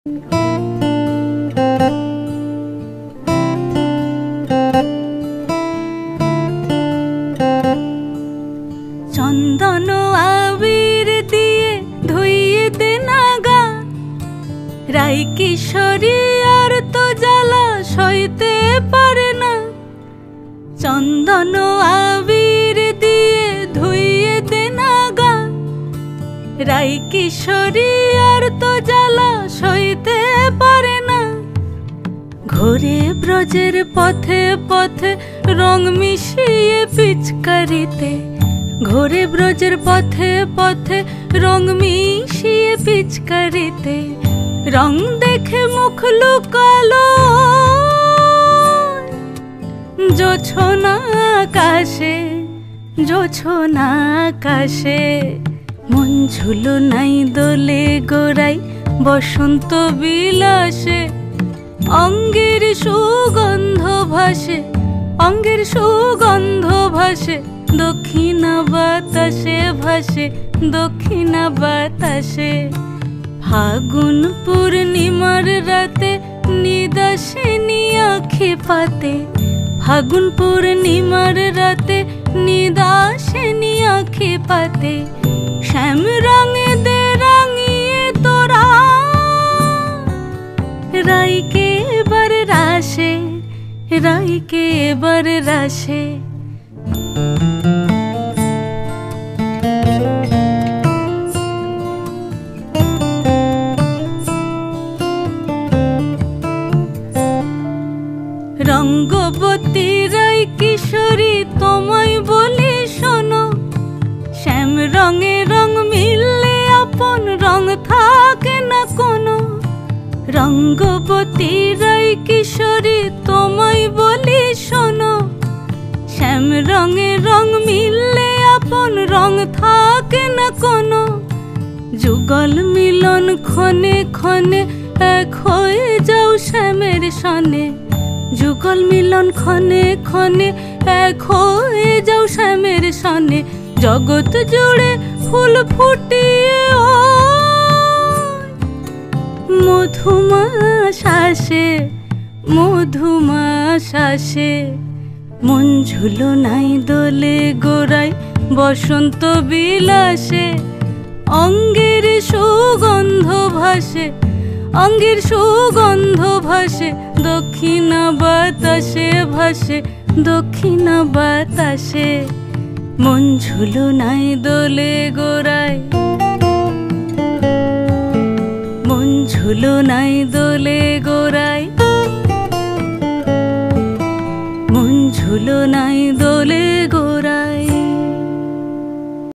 চন্দন আবির দিয়ে ধুইয়ে দে নাগা, রাই কিশোরী আর তো জ্বালা সইতে পারে না। চন্দন আবির দিয়ে ধুইয়ে দে নাগা, রাই কিশোরী আর তো জ্বালা সইতে পারে না। ঘোরে ব্রজের পথে পথে রং মিশিয়ে পিচকারিতে, ঘোরে ব্রজের পথে পথে রং মিশিয়ে পিচকারিতে। রং দেখে মুখ লুকালো জোছনা আকাশে, জোছনা আকাশে। মন ঝুলো নাই দোলে গোড়াই বসন্ত বিলাসে। অঙ্গের সুগন্ধ ভাসে, অঙ্গের সুগন্ধ ভাসে। দক্ষিণা বাতাসে ভাসে, দক্ষিণা বাতাসে। ফাগুন পূর্ণিমার রাতে নিদাসিনী আঁখি পাতে, ফাগুন পূর্ণিমার রাতে নিদাসিনী আঁখি পাতে। শ্যাম রঙে দে রাঙিয়ে তোরা রাইকে এবার রাশে, রাইকে এবার রাশে। রঙ্গবতী রাই কিশোরী তোমায় বলি শোনো, শ্যাম রঙে রং মিললে আপন রং থাকে না কোনো। রঙ্গবতী রাই কিশোরী তোমায় বলি শোনো, শ্যাম রঙে রং মিললে আপন রং থাকে না কোনো। যুগল মিলন ক্ষণে ক্ষণে এক হয়ে যাও শ্যামের সনে, যুগল মিলন ক্ষণে ক্ষণে এক হয়ে যাও শ্যামের সনে। জগৎ জুড়ে ফুল ফুটিয়ে ও মধুমাশাসে, মধুমাশাসে। মন ঝুলো নাই দোলে গোড়াই বসন্ত বিলাসে। অঙ্গের সুগন্ধ ভাসে, অঙ্গের সুগন্ধ ভাসে। দক্ষিণা বাতাসে ভাসে, দক্ষিণা বাতাসে। মন ঝুলো নাই দোলে গোড়ায়, মন ঝুলো নাই দোলে গোড়ায়, মন ঝুলো নাই দোলে।